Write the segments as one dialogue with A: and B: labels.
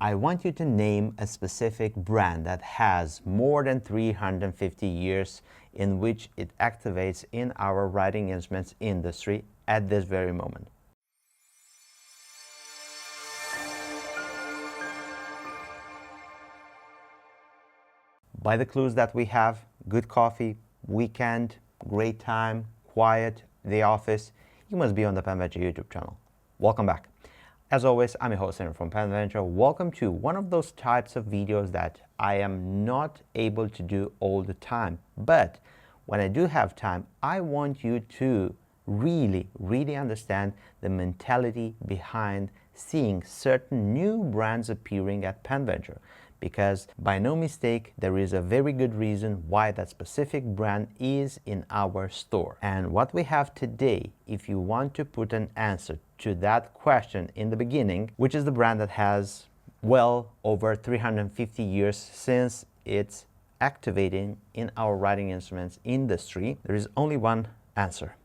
A: I want you to name a specific brand that has more than 350 years in which it activates in our writing instruments industry at this very moment. By the clues that we have: good coffee, weekend, great time, quiet, the office, you must be on the PenVenture YouTube channel. Welcome back. As always, I'm your host Henry from PenVenture. Welcome to one of those types of videos that I am not able to do all the time. But when I do have time, I want you to really understand the mentality behind seeing certain new brands appearing at PenVenture. Because by no mistake, there is a very good reason why that specific brand is in our store. And what we have today, if you want to put an answer to that question in the beginning, which is the brand that has well over 350 years since it's activating in our writing instruments industry, there is only one answer: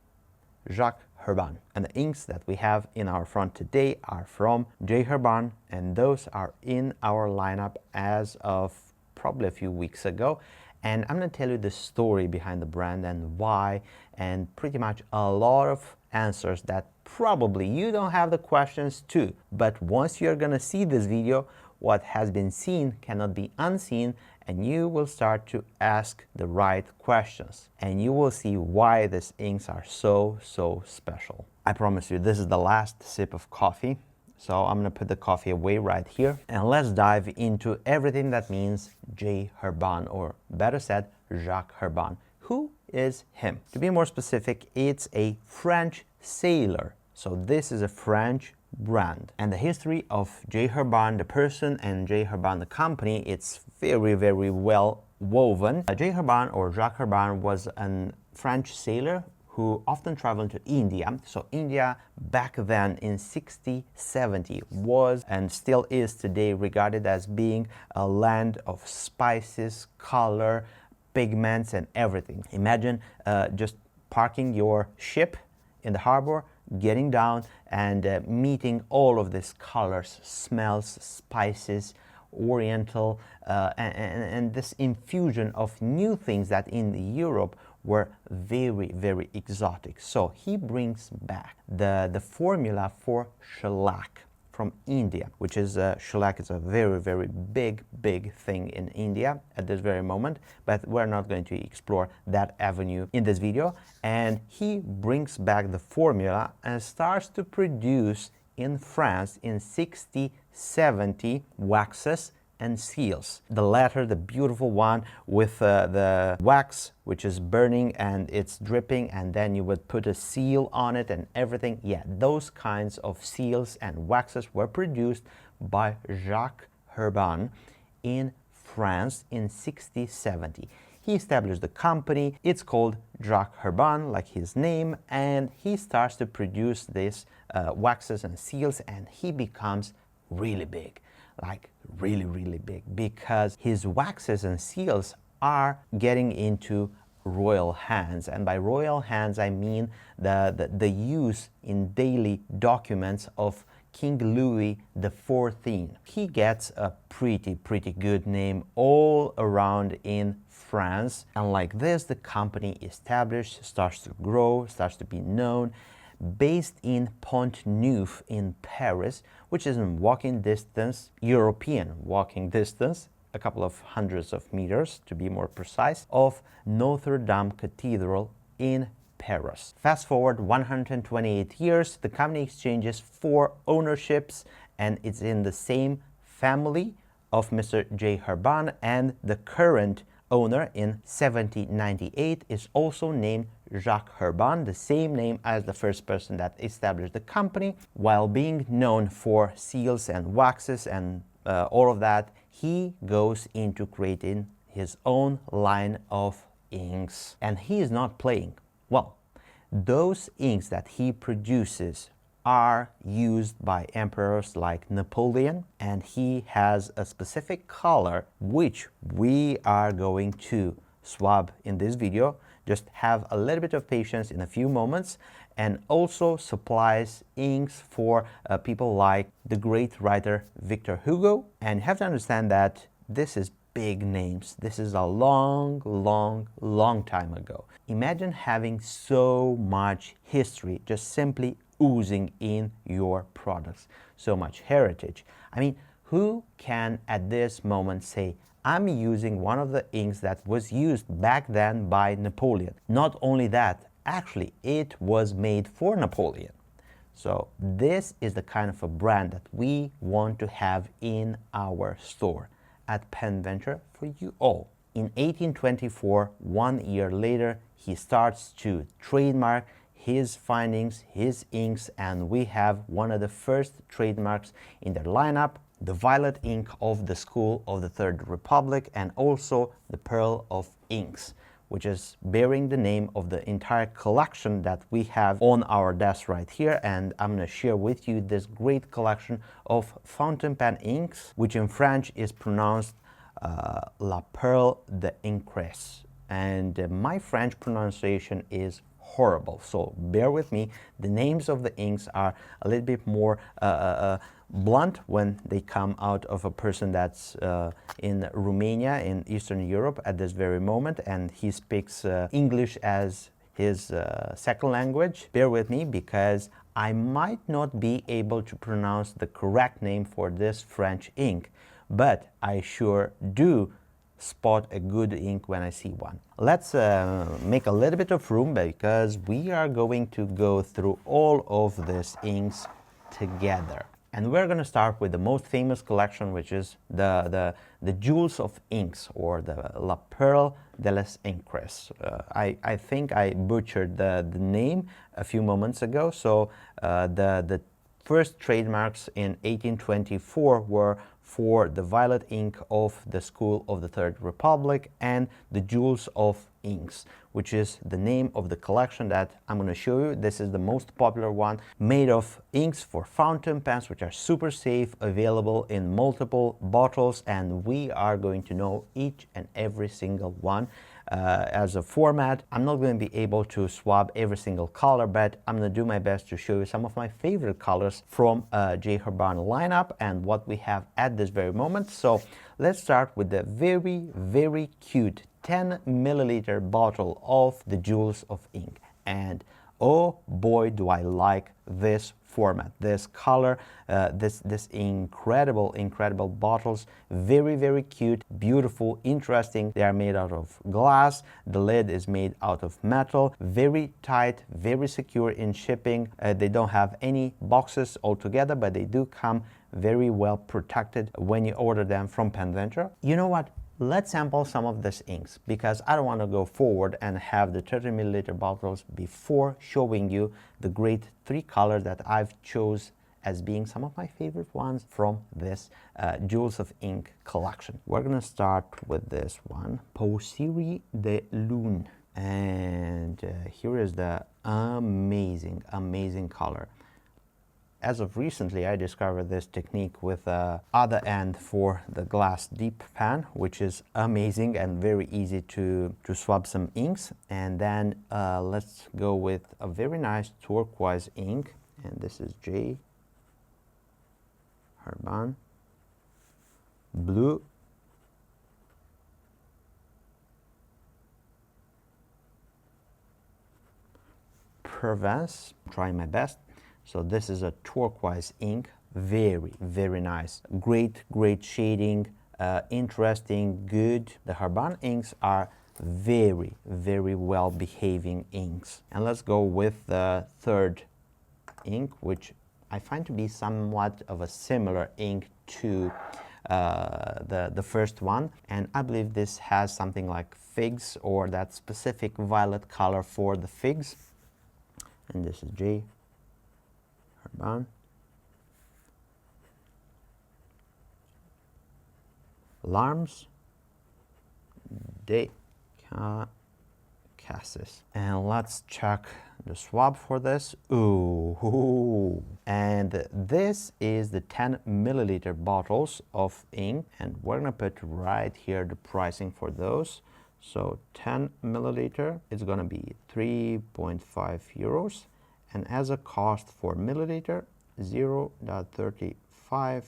A: Jacques Herbin. And the inks that we have in our front today are from Jacques Herbin, and those are in our lineup as of probably a few weeks ago. And I'm going to tell you the story behind the brand and why, and pretty much a lot of answers that probably you don't have the questions to. But once you're going to see this video, what has been seen cannot be unseen, and you will start to ask the right questions. And you will see why these inks are so special. I promise you, this is the last sip of coffee. So I'm gonna put the coffee away right here. And let's dive into everything that means J. Herbin, or better said, Jacques Herbin. Who is him? To be more specific, it's a French sailor. So this is a French brand. And the history of Jacques Herbin, the person, and Jacques Herbin, the company, it's very well woven. Jacques Herbin, or Jacques Herbin, was a French sailor who often traveled to India. So India back then in 60-70 was, and still is today, regarded as being a land of spices, color, pigments, and everything. Imagine just parking your ship in the harbor, getting down and meeting all of these colors, smells, spices, oriental, and this infusion of new things that in Europe were very exotic. So he brings back the formula for shellac from India, which is shellac is a very big thing in India at this very moment, but we're not going to explore that avenue in this video. And he brings back the formula and starts to produce in France in 60-70 waxes and seals. The latter, the beautiful one with the wax which is burning and it's dripping, and then you would put a seal on it and everything. Yeah, those kinds of seals and waxes were produced by Jacques Herbin in France in 60-70. He established the company. It's called Jacques Herbin, like his name, and he starts to produce these waxes and seals, and he becomes really big. Like really big, because his waxes and seals are getting into royal hands. And by royal hands, I mean the use in daily documents of King Louis XIV. He gets a pretty good name all around in France. And like this, the company established, starts to grow, starts to be known, based in Pont-Neuf in Paris, which is in walking distance, European walking distance, a couple of hundreds of meters to be more precise, of Notre Dame Cathedral in Paris. Fast forward 128 years, the company exchanges 4 ownerships, and it's in the same family of Mr. J. Herbin, and the current owner in 1798 is also named Jacques Herbin, the same name as the first person that established the company. While being known for seals and waxes and all of that, he goes into creating his own line of inks. And he is not playing. Well, those inks that he produces are used by emperors like Napoleon, and he has a specific color which we are going to swab in this video Just have a little bit of patience in a few moments. And also supplies inks for people like the great writer Victor Hugo. And you have to understand that this is big names. This is a long, long, long time ago. Imagine having so much history just simply oozing in your products. So much heritage. I mean, who can at this moment say, I'm using one of the inks that was used back then by Napoleon? Not only that, actually, it was made for Napoleon. So this is the kind of a brand that we want to have in our store at PenVenture for you all. In 1824, 1 year later, he starts to trademark his findings, his inks, and we have one of the first trademarks in their lineup, the violet ink of the School of the Third Republic, and also the Pearl of Inks, which is bearing the name of the entire collection that we have on our desk right here. And I'm going to share with you this great collection of fountain pen inks, which in French is pronounced La Perle d'Incres. And my French pronunciation is horrible, so bear with me. The names of the inks are a little bit more blunt when they come out of a person that's in Romania, in Eastern Europe at this very moment, and he speaks English as his second language. Bear with me because I might not be able to pronounce the correct name for this French ink, but I sure do spot a good ink when I see one. Let's make a little bit of room because we are going to go through all of these inks together. And we're going to start with the most famous collection, which is the Jewels of Inks, or the La Perle de les Incres. I think I butchered the name a few moments ago. So the first trademarks in 1824 were for the violet ink of the School of the Third Republic and the Jewels of Inks, which is the name of the collection that I'm going to show you. This is the most popular one, made of inks for fountain pens, which are super safe, available in multiple bottles, and we are going to know each and every single one. As a format, I'm not going to be able to swab every single color, but I'm going to do my best to show you some of my favorite colors from Jacques Herbin lineup and what we have at this very moment. So let's start with the very, very cute 10 milliliter bottle of the Jewels of Ink. And oh boy, do I like this format, this color, this incredible bottles. Very, very cute, beautiful, interesting. They are made out of glass. The lid is made out of metal. Very tight, very secure in shipping. They don't have any boxes altogether, but they do come very well protected when you order them from PenVenture. You know what? Let's sample some of these inks because I don't want to go forward and have the 30 milliliter bottles before showing you the great 3 colors that I've chose as being some of my favorite ones from this Jewels of Ink collection. We're going to start with this one, Poussière de Lune. And here is the amazing color. As of recently, I discovered this technique with other end for the glass deep pen, which is amazing and very easy to swab some inks. And then let's go with a very nice turquoise ink. And this is Jacques Herbin Bleu. Provence, trying my best. So this is a turquoise ink, very nice, great shading, interesting, good. The Herbin inks are very well behaving inks. And let's go with the third ink, which I find to be somewhat of a similar ink to the first one, and I believe this has something like figs, or that specific violet color for the figs. And this is Jacques Herbin Larmes de Cassis. And let's check the swab for this. Ooh. And this is the 10 milliliter bottles of ink, and we're gonna put right here the pricing for those. So 10 milliliter is going to be 3.5 euros, and as a cost for milliliter, 0.35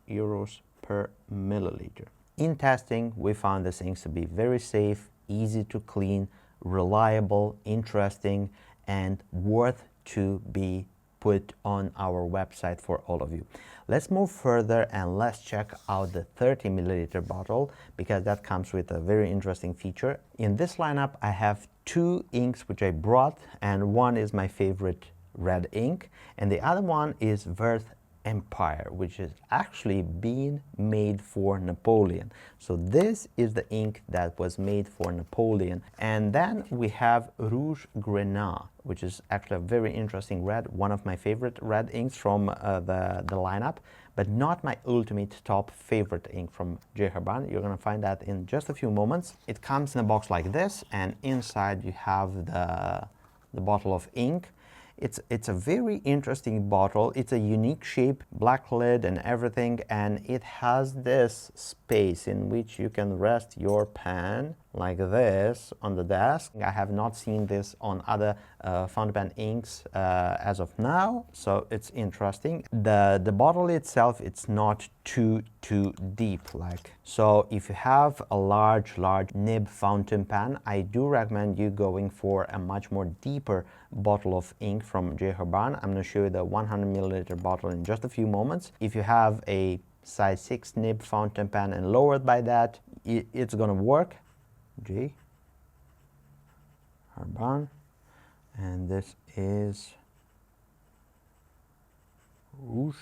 A: euros per milliliter. In testing, we found these things to be very safe, easy to clean, reliable, interesting, and worth to be put on our website for all of you. Let's move further and let's check out the 30 milliliter bottle, because that comes with a very interesting feature. In this lineup, I have two inks which I brought, and one is my favorite red ink, and the other one is Vert Empire, which is actually being made for Napoleon. So this is the ink that was made for Napoleon. And then we have Rouge Grenat, which is actually a very interesting red, one of my favorite red inks from the lineup, but not my ultimate top favorite ink from Jacques Herbin. You're going to find that in just a few moments. It comes in a box like this, and inside you have the bottle of ink. It's a very interesting bottle. It's a unique shape, black lid and everything, and it has this space in which you can rest your pen like this on the desk. I have not seen this on other fountain pen inks as of now, so it's interesting. The bottle itself, it's not too deep, so if you have a large nib fountain pen, I do recommend you going for a much more deeper bottle of ink from Jacques Herbin. I'm going to show you the 100 milliliter bottle in just a few moments. If you have a size 6 nib fountain pen and lowered by that, it's going to work. Jacques Herbin, and this is Rouge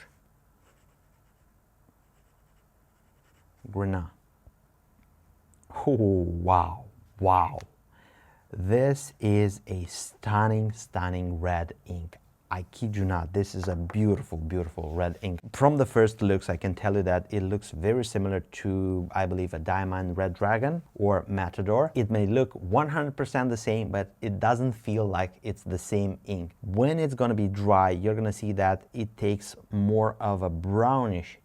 A: Grenat. Oh, wow. This is a stunning red ink. I kid you not, this is a beautiful red ink. From the first looks, I can tell you that it looks very similar to, I believe, a Diamond Red Dragon or Matador. It may look 100% the same, but it doesn't feel like it's the same ink. When it's gonna be dry, you're gonna see that it takes more of a brownish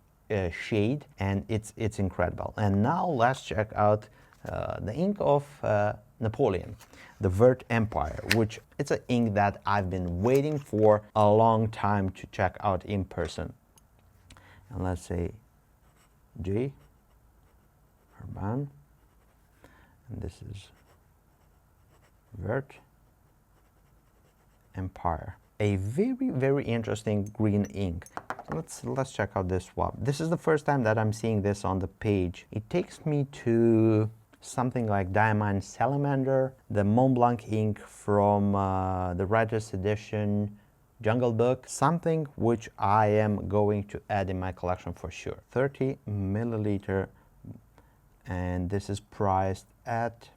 A: shade, and it's incredible. And now let's check out the ink of Napoleon, the Vert Empire, which it's an ink that I've been waiting for a long time to check out in person. And let's say Jacques Herbin, and this is Vert Empire. A very interesting green ink. Let's check out this swab. This is the first time that I'm seeing this on the page. It takes me to something like Diamond Salamander, the Mont Blanc ink from the Writer's Edition Jungle Book, something which I am going to add in my collection for sure. 30 milliliter, and this is priced at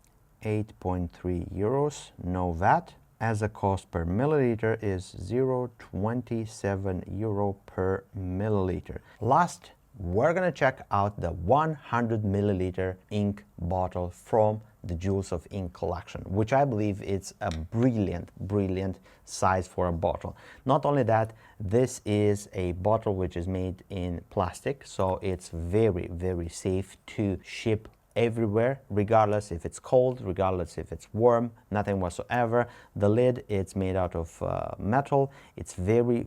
A: 8.3 euros, no VAT. As a cost per milliliter is 0.27 euro per milliliter. Last, we're gonna check out the 100 milliliter ink bottle from the Jewels of Ink collection, which I believe is a brilliant size for a bottle. Not only that, this is a bottle which is made in plastic, so it's very safe to ship everywhere, regardless if it's cold, regardless if it's warm, nothing whatsoever. The lid, it's made out of metal. It's very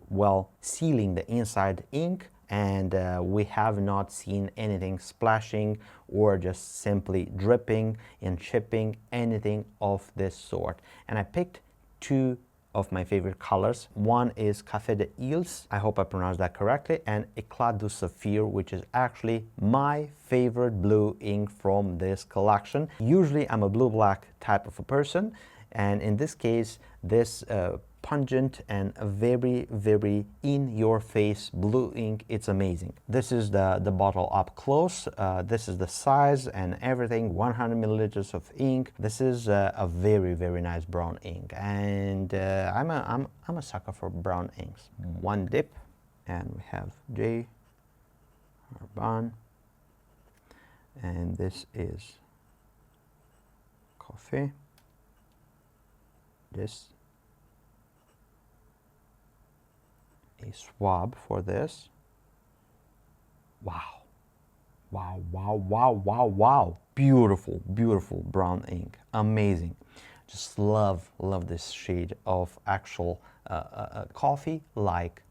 A: well sealing the inside ink, and we have not seen anything splashing or just simply dripping in shipping, anything of this sort. And I picked two of my favorite colors. One is Café de Îles, I hope I pronounced that correctly, and Éclat du Saphir, which is actually my favorite blue ink from this collection. Usually I'm a blue-black type of a person, and in this case, this pungent and very in-your-face blue ink, it's amazing. This is the bottle up close. This is the size and everything, 100 milliliters of ink. This is a very nice brown ink, and I'm a sucker for brown inks. One dip, and we have Jacques Herbin, and this is coffee. This a swab for this. Wow. beautiful, beautiful brown ink. Amazing. Just love this shade of actual coffee like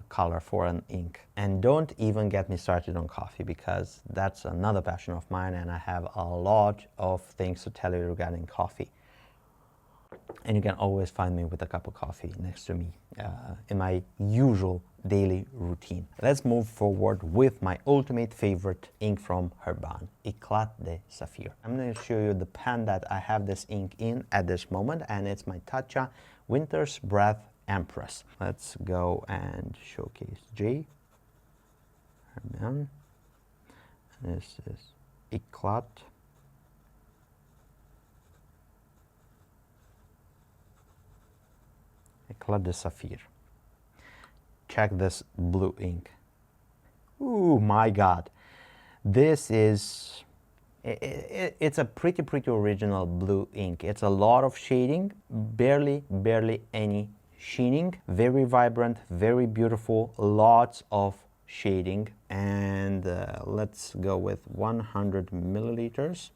A: color for an ink. And don't even get me started on coffee, because that's another passion of mine, and I have a lot of things to tell you regarding coffee. And you can always find me with a cup of coffee next to me in my usual daily routine. Let's move forward with my ultimate favorite ink from Herbin, Eclat de Saphir. I'm going to show you the pen that I have this ink in at this moment, and it's my Tatcha Winter's Breath Empress. Let's go and showcase J. Herbin. This is Eclat. Eclat de Saphir. Check this blue ink. Ooh, my God. This is, it's a pretty original blue ink. It's a lot of shading, barely any sheening. Very vibrant, very beautiful, lots of shading. And let's go with 100 milliliters.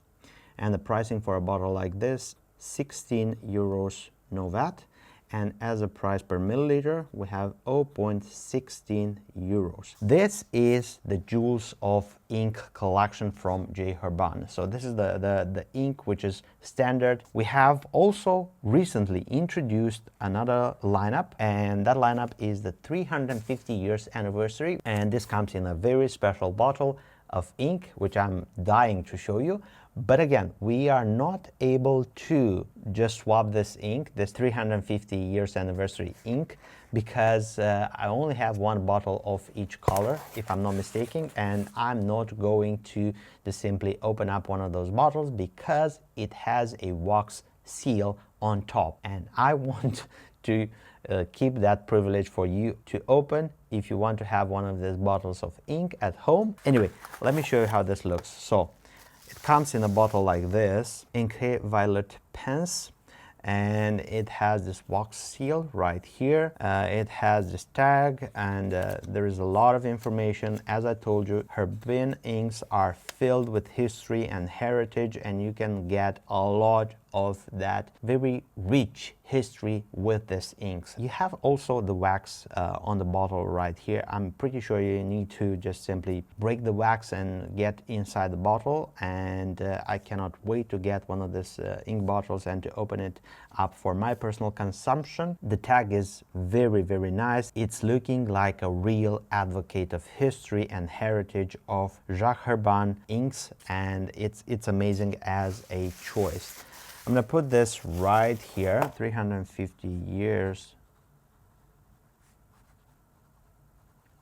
A: And the pricing for a bottle like this, 16 euros, no VAT. And as a price per milliliter, we have 0.16 euros. This is the Jewels of Ink collection from Jacques Herbin. So this is the ink which is standard. We have also recently introduced another lineup, and that lineup is the 350 years anniversary. And this comes in a very special bottle of ink, which I'm dying to show you. But again, we are not able to just swap this ink, this 350 years anniversary ink, because I only have one bottle of each color, if I'm not mistaken, and I'm not going to just simply open up one of those bottles because it has a wax seal on top. And I want to keep that privilege for you to open if you want to have one of these bottles of ink at home. Anyway, let me show you how this looks. So it comes in a bottle like this, Incre Violet Pens, and it has this wax seal right here. It has this tag, and there is a lot of information. As I told you, Herbin inks are filled with history and heritage, and you can get a lot of that very rich history with these inks. You have also the wax on the bottle right here. I'm pretty sure you need to just simply break the wax and get inside the bottle, and I cannot wait to get one of these ink bottles and to open it up for my personal consumption. The tag is very nice. It's looking like a real advocate of history and heritage of Jacques Herbin inks, and it's amazing as a choice. I'm going to put this right here, 350 years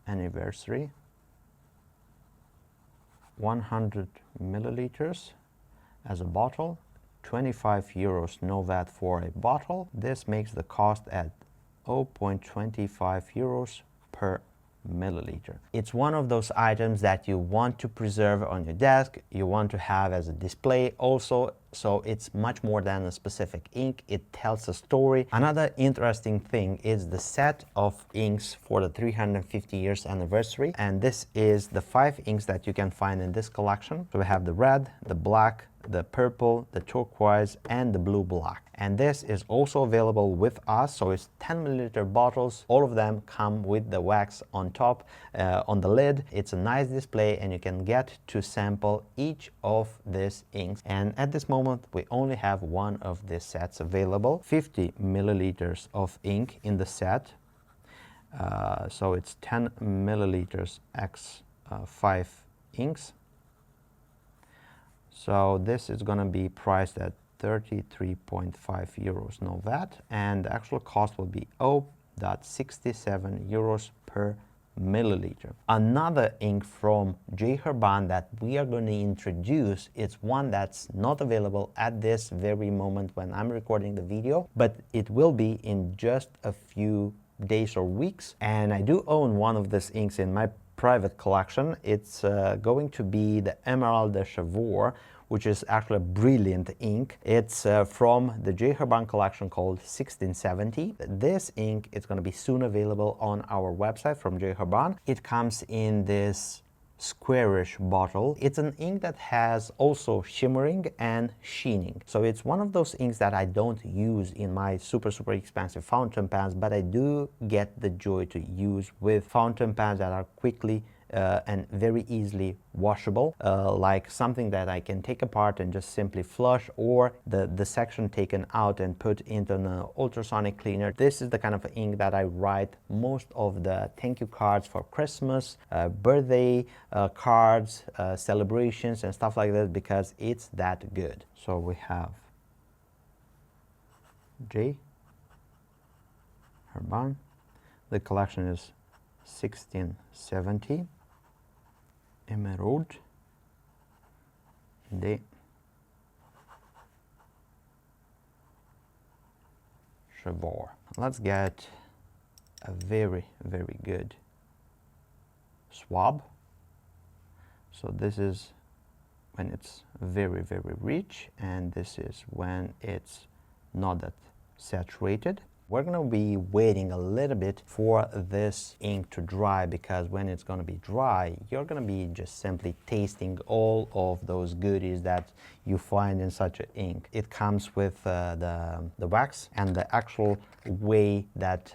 A: anniversary, 100 milliliters as a bottle, 25 euros no VAT for a bottle. This makes the cost at 0.25 euros per milliliter. It's one of those items that you want to preserve on your desk, you want to have as a display also, so it's much more than a specific ink, it tells a story. Another interesting thing is the set of inks for the 350 years anniversary, and this is the 5 inks that you can find in this collection. So we have the red, the black, the purple, the turquoise, and the blue black. And this is also available with us, so it's 10 milliliter bottles. All of them come with the wax on top, on the lid. It's a nice display, and you can get to sample each of these inks. And at this moment, we only have one of these sets available, 50 milliliters of ink in the set. So it's 10 milliliters x 5 inks. So this is going to be priced at 33.5 euros no VAT, and the actual cost will be 0.67 euros per milliliter. Another ink from Jacques Herbin that we are going to introduce is one that's not available at this very moment when I'm recording the video, but it will be in just a few days or weeks. And I do own one of these inks in my private collection. It's going to be the Emerald de Chavour, which is actually a brilliant ink. It's from the Jacques Herbin collection called 1670. This ink is going to be soon available on our website from Jacques Herbin. It comes in this squarish bottle. It's an ink that has also shimmering and sheening. So it's one of those inks that I don't use in my super expensive fountain pens, but I do get the joy to use with fountain pens that are quickly and very easily washable, like something that I can take apart and just simply flush, or the section taken out and put into an ultrasonic cleaner. This is the kind of ink that I write most of the thank you cards for Christmas, birthday cards, celebrations and stuff like that, because it's that good. So we have J. Herbin. The collection is 1670. Emeraude de Chevaux. Let's get a very good swab. So this is when it's very rich, and this is when it's not that saturated. We're going to be waiting a little bit for this ink to dry, because when it's going to be dry, you're going to be just simply tasting all of those goodies that you find in such an ink. It comes with the wax, and the actual way that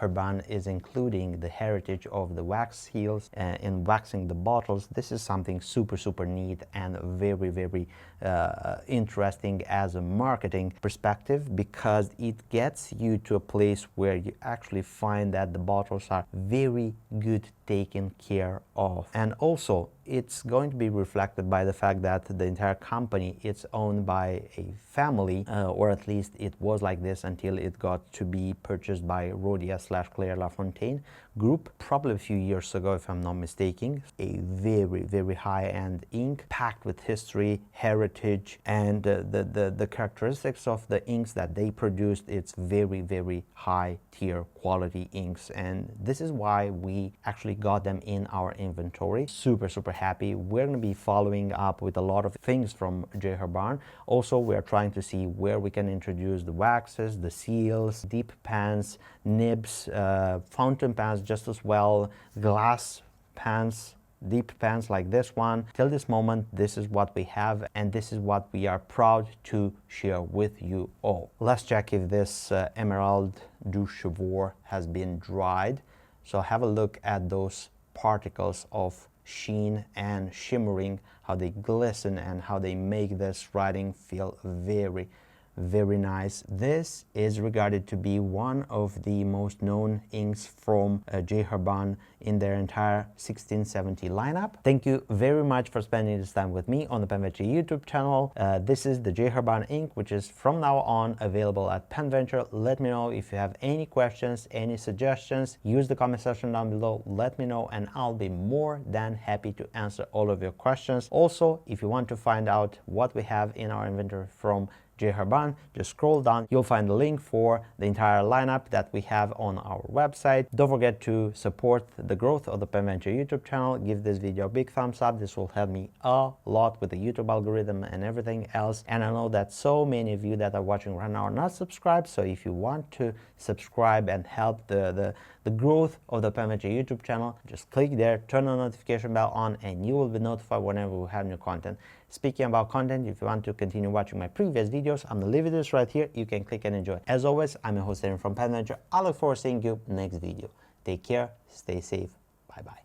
A: Herbin is including the heritage of the wax seals in waxing the bottles. This is something super neat and very interesting as a marketing perspective, because it gets you to a place where you actually find that the bottles are very good taken care of. And also it's going to be reflected by the fact that the entire company is owned by a family, or at least it was like this until it got to be purchased by Rhodia/Claire Lafontaine group probably a few years ago, if I'm not mistaken. A very high-end ink packed with history, heritage, and the characteristics of the inks that they produced. It's very high tier quality inks, and this is why we actually got them in our inventory. Super happy. We're going to be following up with a lot of things from Jacques Herbin. Also, we're trying to see where we can introduce the waxes, the seals, deep pans, nibs, fountain pans just as well, glass pans, deep pans like this one. Till this moment, this is what we have, and this is what we are proud to share with you all. Let's check if this Emeraude du Chevaux has been dried. So have a look at those particles of sheen and shimmering, how they glisten and how they make this writing feel very nice. This is regarded to be one of the most known inks from Jacques Herbin in their entire 1670 lineup. Thank you very much for spending this time with me on the PenVenture YouTube channel. This is the Jacques Herbin ink, which is from now on available at PenVenture. Let me know if you have any questions, any suggestions. Use the comment section down below. Let me know, and I'll be more than happy to answer all of your questions. Also, if you want to find out what we have in our inventory from Jacques Herbin, just scroll down. You'll find the link for the entire lineup that we have on our website. Don't forget to support the growth of the PenVenture YouTube channel. Give this video a big thumbs up. This will help me a lot with the YouTube algorithm and everything else. And I know that so many of you that are watching right now are not subscribed. So if you want to subscribe and help the growth of the PenVenture YouTube channel, just click there, turn the notification bell on, and you will be notified whenever we have new content. Speaking about content, if you want to continue watching my previous videos, I'm gonna leave this right here. You can click and enjoy. As always, I'm your host Aaron from PenVenture. I look forward to seeing you next video. Take care, stay safe, bye bye.